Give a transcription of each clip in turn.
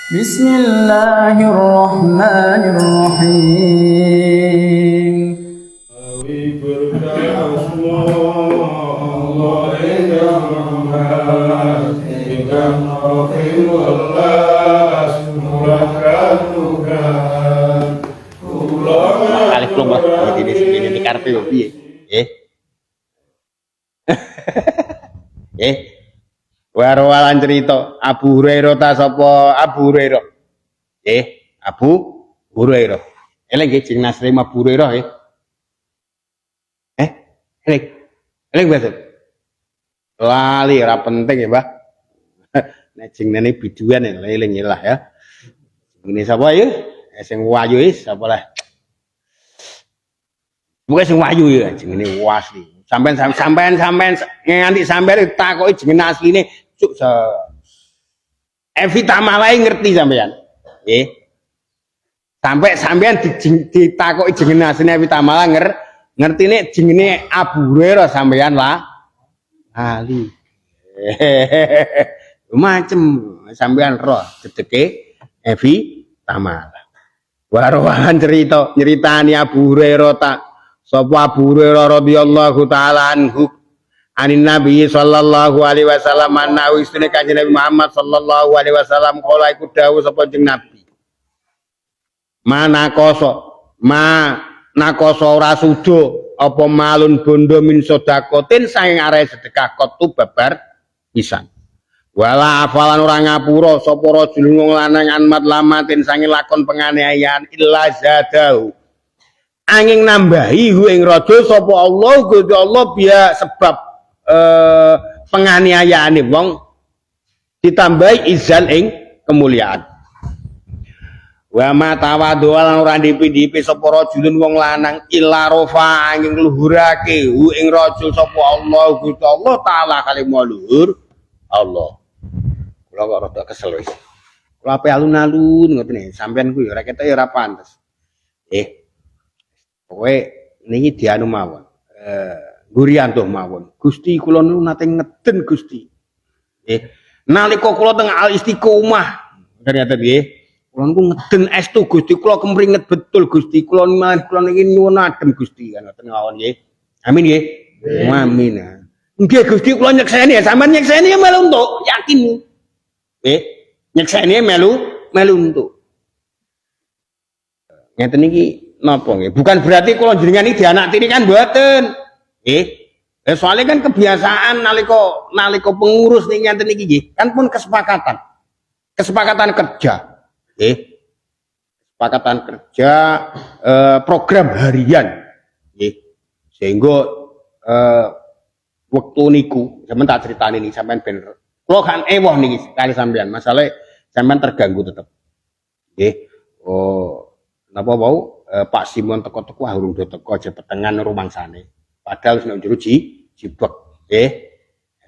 Bismillahirrahmanirrahim. Kali kelompok ini kartu yo piye? Warwalan cerita Abu Hurairah ta sapa Abu Hurairah? Abu Hurairah. Eling nggih jeneng asli Abu Hurairah nggih. Eling. Eling mboten? Lali ora penting ya, Mbah. Nek jenenge biduan eling lah ya. Ini sapa ya? Sing wayu sapa lah? Bukan sing wayu ya jenenge asli. Sampean nganti sampean takoki jeneng asline cuk Evita Malai ngerti sampean. Sampai sampean ditakoki jeneng asline Evita Malai ngertine jenenge Abu Hurairah sampean lah. Ali. Macem sampean roh dedeke Evi Tamal. Warwahan nyeritani Abu Hurairah tak sapa Abu Hurairah radhiyallahu taala anhu anin Nabi sallallahu alaihi wasallam ana istune Kanjeng Nabi Muhammad sallallahu alaihi wasallam kala iku dawuh sapa jeneng Nabi. Nakoso ora sudo apa malun bondo min sedakotin saking arek sedekah kotu babar pisan. Wala afalan ora ngapura sapa rajul wong lanang anmat lamatin sange lakon penganiayaan illa zadahu. Angin nambahi ing rajul sapa Allah Gusti Allah biya sebab penganiayaane wong ditambahi izan ing kemuliaan. Wa ma tawadhu lan ora dipi-dipi sapa rajulun wong lanang illa rafa angin luhurake ing rajul sapa Allah Gusti Allah taala kalimah luhur Allah. Kula kok rada kesel wis. Kula ape alun-alun ngoten sampean ku ya ora ketok ya ora pantes. Pokoke niki dianu mawon. Guriyantuh mawon. Gusti kula niku nate ngeden Gusti. Nalika kula teng Al Istiqomah ternyata nggih. Kula niku ngeden estu Gusti, kula kemringet betul Gusti. Kula niki nyuwun adem Gusti kan ngoten mawon nggih. Amin nggih. Amin. Nggih Gusti kula nyekseni sampean nyekseni ya melu entuk, yakin. Nyekseni melu entuk. Ngeten niki napa nggih? Bukan berarti kula jenengan iki dianak tiri kan mboten. Soalnya kan kebiasaan nalika pengurus niki ngeten niki nggih, kan pun kesepakatan. Kesepakatan kerja. Kesepakatan kerja program harian. Sehingga waktu niku sampean tak critani niki sampean ben kula kan ewoh niki kali sampean, masalah sampean terganggu tetep. Napa wau Pak Simon teko-teko urung do teko aja petengan rumangsane. Padahal wis nang jero jibek,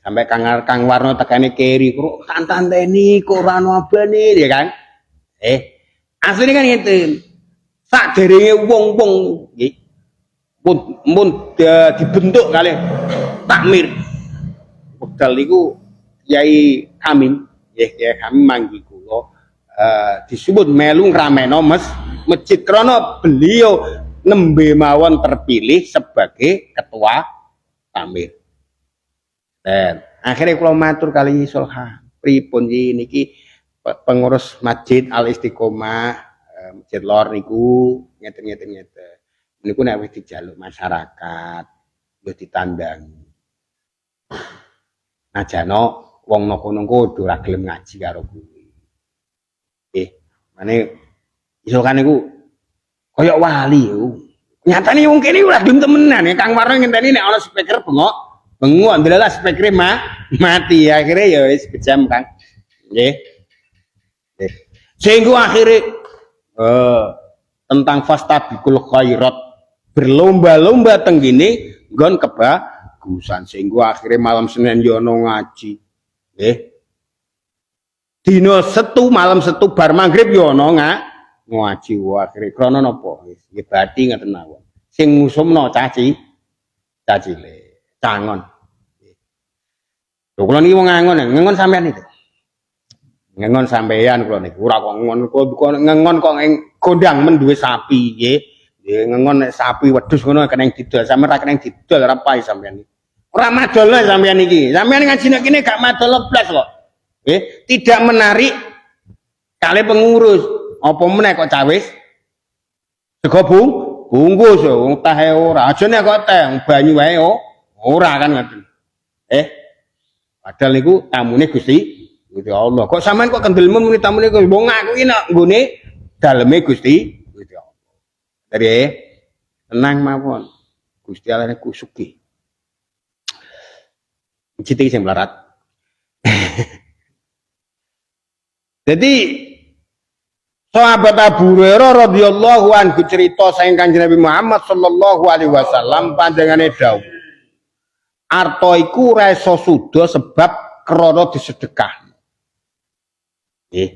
Sampai Kang Warno tekane keri kok tanteni kok ora ono abane ya kan. Asline kan ngeten. Saderenge wong-wong nggih mun dibentuk kali takmir. Wekdal niku Kyai Amin, Kyai Amin manggi kula disebut melu ngrameno masjid krana beliau nembe mawon terpilih sebagai ketua takmir. Dan akhirnya kula matur kali Sulha pripun niki pengurus Masjid Al Istiqomah Masjid Lor niku ngeten. Niku nek wis dijaluk masyarakat wis ditandangi. Najana wong noko-noko ora gelem ngaji karo kuwi. Mane iso kan niku kaya wali yo. Nyatane wong kene ora gelem temenan ya Kang Warno ngenteni nek ana speaker bengok ndelala speaker mati akhirnya ya wis kejam Kang. Nggih. Sehingga akhirnya tentang fastabiqul khairat berlomba-lomba tenggine nggon kebagusan sehingga akhirnya malam Senin yo ono ngaji. Dina Setu malam Setu bar magrib yo ono ngaji akhirnya krana napa wis ngibadi ngoten mawon. Sing ngusumno cacile. Cangon. Lho kula niki wong ngangon sampean itu. Ngengon sampeyan kula niku ora kok ngengon kok ing gondang men duwe sapi nggih. Nggih ngengon nek sapi wedhus ngono keneng didol, sampeyan ra keneng didol ora pae sampeyan iki. Ora madolno sampeyan iki. Sampeyan ngaji nek kene gak madol blas kok. Nggih, tidak menarik kali pengurus. Apa meneh kok cawis? Sego bungkus wong teh ora. Aja nek kok teh banyu wae ora kan ngoten. Padahal niku tamune Gusti Allah. Kok sampean kok kendelmu muni tamune kok wong aku iki nek nggone daleme Gusti Allah. Dari tenang mawon. Gusti Allah niku sugih. Citi sing melarat. Jadi sahabat Abu Hurairah radhiyallahu anhu cerita saking Kanjeng Nabi Muhammad sallallahu alaihi wasallam panjangane dawuh. Arta iku ora iso suda sebab krana disedekah. Nggih.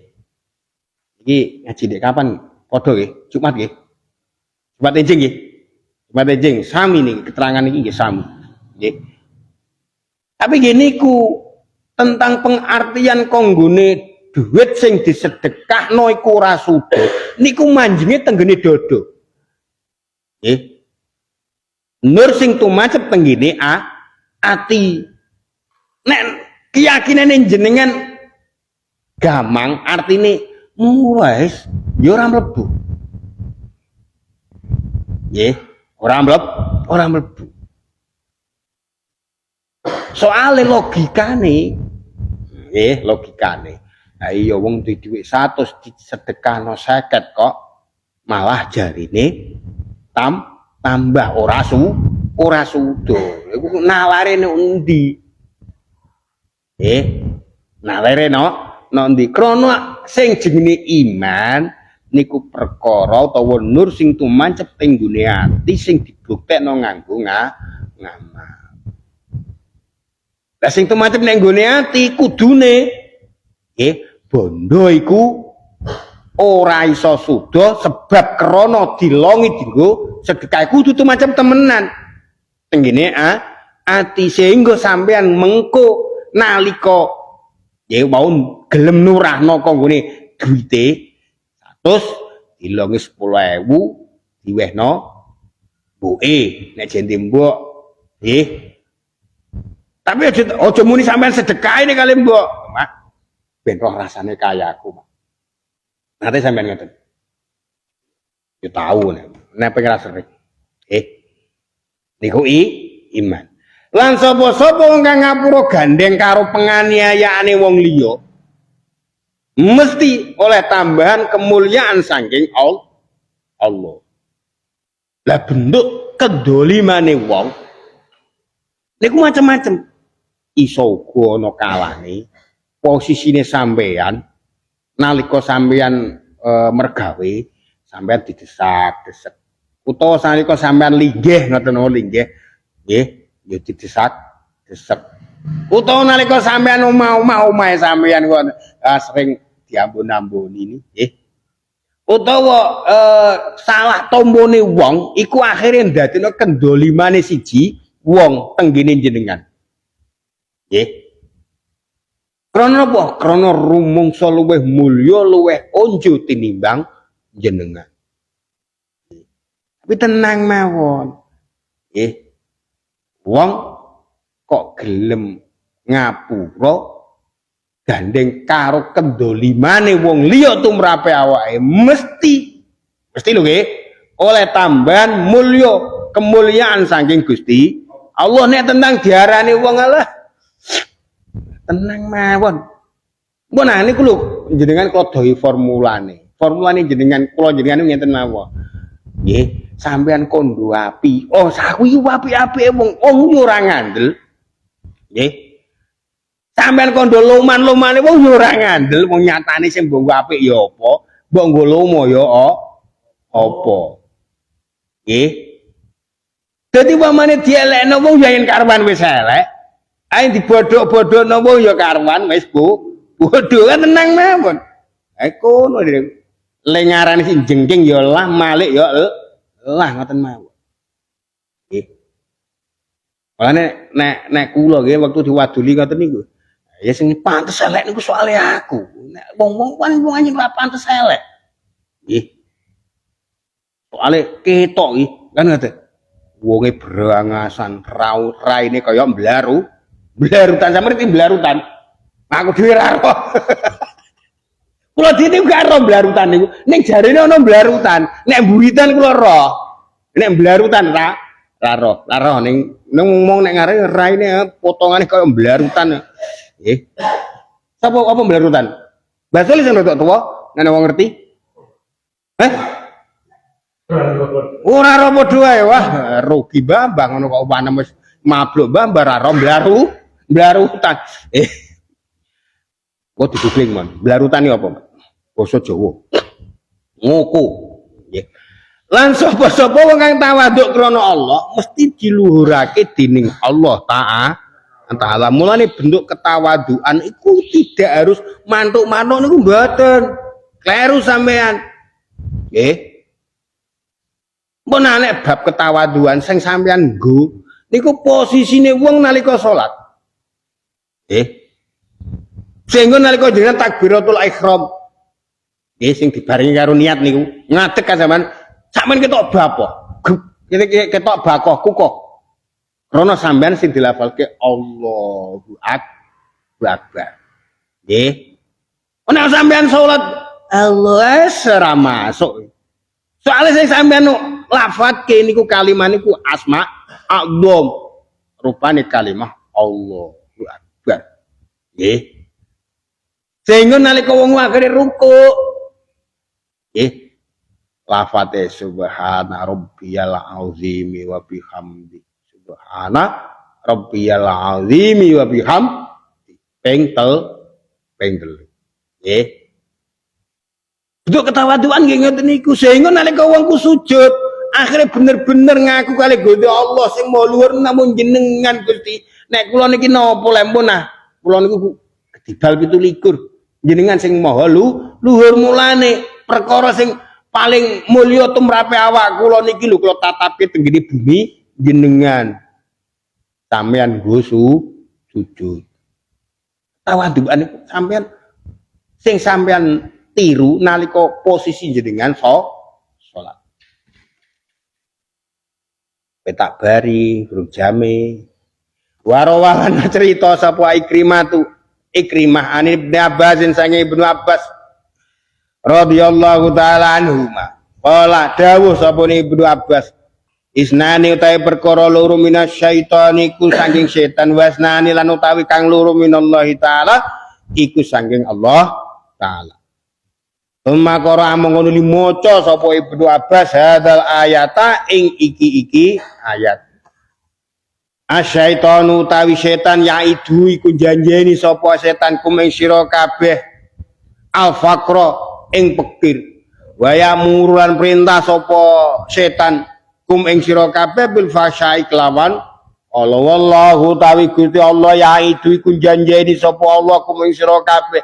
Iki ngaji dek kapan? Padha nggih, Jumat nggih. Jumat enjing nggih. Jumat enjing sami niki keterangan iki nggih sami. Nggih. Tapi gini ku tentang pengertian konggone duit sing disedekahno iku ora suda. Niku manjinge tenggene dodo. Nggih. Nur sing tumacep tenggene ati. Nek keyakinane jenengan gamang artine wis ya ora mlebu. Nggih, ora mlebu. Soale logikane nggih, logikane. Ha iya wong duwe dhuwit 100 disedekahno 50 kok malah jarine tambah ora suda. Iku nalare nek endi? Nalare ndi? Krana sing jenenge iman niku perkara utawa nur sing tumancep ing gone ati sing dibuktekno nganggo ngamal. Lah sing tumancep ning gone ati kudune bondo iku ora iso suda sebab krana dilongi dienggo sedekah kudu tumancep temenan. Tenggene ati sehingga sampean mengko nalika mau gelem nurahno kanggone duwite 100 dilongi 10.000 diwehno mbuke nek jente mbok nggih. Tapi aja muni sampean sedekah ini kali mbok, Mak. Ben roh rasane kaya aku, Mak. Nate sampean ngoten. Ya tahu nek pengen sering. Niku iman. Lan sapa-sapa wong kang ngapura gandeng karo penganiayaane wong liya mesti oleh tambahan kemuliaan saking Allah. Lah bentuk kedolimane wong niku macam-macam. Iso uga ana kalane posisine sampean nalika sampean mergawe sampean didesak-desek. Utawa nalika sampean linggih ngoten linggih nggih ya didesak-desek. Utawa nalika sampean omah-omahe sampean kok sering diambun-ambuni nggih. Utawa salah tombone wong iku akhire ndadekno kendolimane siji wong tenggene jenengan. Nggih. Krana apa? Krana rumangsa luwih mulya, luwih onjo tinimbang jenengan. Tapi tenang mawon. Nggih. Wong kok gelem ngapura gandeng karo kendolimane wong liya tumrape awake mesti lho nggih oleh tambahan mulya kemuliaan saking Gusti Allah. Nek tentang diarani wong Allah tenang mawon. Mbok nah niku lho jenengan kula doi formulane. Formulane kula jenengan ngenten mawon. Nggih, sampean kondo api. Oh, saku iki apik-apike wong yo ora ngandel. Nggih. Sampean kondo loman-lomane wong yo ora ngandel, wong nyatane sing mbok apik ya apa, mbok nggo lomo ya apa. Nggih. Dadi pamane dielekno wong yen karwan wis elek, ae dibodhok-bodhokno wong ya karwan wis bodho kan tenang mawon. Ha kono le ngarani sing jengking ya lah, malik ya lah ngoten mawon. Nggih. Makane nek kula nggih wektu diwaduli ngoten niku. Ya sing pantes elek niku soalé aku. Nek wong-wong kan wong anjing ora pantes elek. Nggih. Soale ketok iki kan ngoten. Wonge berangasan, raine kaya mblaru. Mblarutan sampe ngerti mblarutan. Aku dhewe ora ero. Kula dene gak ero mblarutan niku. Ning jarene ana mblarutan. Nek mburitan kula ero. Nek mblarutan ra ero. Ra ero ning ngomong nek ngare raine potongane kaya mblarutan. Nggih. Sapa apa mblarutan? Basel sing rodok tuwa, nek wong ngerti. Ora ro padha wae wah rugi Bambang ngono kok panem wis mabluk Bambang ora ro mblarutan. Kok digugling mon. Mblarutan iki apa, Mas? Basa Jawa. Ngoko. Nggih. Lan sapa-sapa wong kang tawaduk krana Allah mesti diluhurake dening Allah Ta'ala. Mulane bentuk ketawaduan iku tidak harus mantuk-mantuk niku mboten. Kleru sampean. Nggih. Mun nek bab ketawaduan sing sampean nggo niku posisine wong nalika salat. Sehingga nalika jenengan takbiratul ihram sing dibarengi karo niat niku ngadeg kan sampean ketok bapo. Ketok bakohku kok. Krana sampean sing dilafalke Allahu Akbar. Nggih. Ana sampean salat Allah ora masuk. Soalnya sing sampean lafadke niku kalimah niku asma a'dzam. Rupane kalimah Allahu Akbar. Nggih. Sehingga nalika wong akhire ruku lafate subhana rabbiyal azimi wa bihamdi. Subhana rabbiyal azimi wa bihamdi. Ping 3. Nggih. Bentuk ketawaduan nggih ngoten niku sehingga nalika wongku sujud akhirnya bener-bener ngaku kali Gusti Allah sing mau luhur namun jenengan Gusti. Nek kula niki napa lempun kula niku kedibal 17. Jenengan sing maha luhur mulane perkara sing paling mulya tumrape awak kula niki lho kula tatapi tenggene bumi jenengan sampean nggo sujud. Tawadukan niku sampean sing sampean tiru nalika posisi jenengan salat. Petak bari, huruf jame. Warawalan cerita sapa Ikrimah an Ibnu Abbas sange Ibnu Abbas radhiyallahu taala anhuma. Qala dawuh sapa Ibnu Abbas, isnani utawi perkara loro minasyaitani iku saking setan, wasnani lan utawi kang loro minallahi taala iku saking Allah taala. Summa qara mongko nuli maca sapa Ibnu Abbas hadal ayata ing iki ayat. Asyaitanu utawi setan yaidu iku janjeni sapa setan kumeng sira kabeh al-faqra ing pekir. Wa yamurulan perintah sapa setan kumeng sira kabeh bil fasyai kelawan Allah wallahu tawi Gusti Allah yaidu iku janjeni sapa Allah kumeng sira kabeh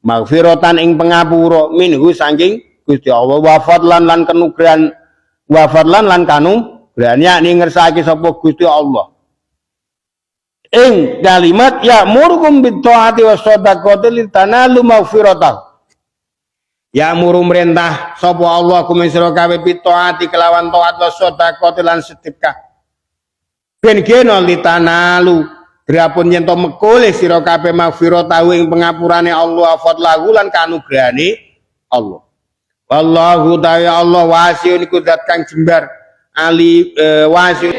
maghfiratan ing pangapura minhu saking Gusti Allah wa fadlan lan kanugrahan wa fadlan lan kanugrahan yakni ngersake sapa Gusti Allah ing kalimat ya murkum bitaati was shadaqati litanalu maghfiratah. Ya muru merintah sapa Allah kumen sira kabeh bitaati kelawan taat was shadaqati lan sedekah. Ben kena litanalu grapun yen to mekole sira kabeh maghfiratah ing pengapurane Allah fadlahu lan kanugrahane Allah. Wallahu ta'ala Allah wasiun iku zat kang jembar ali wasiun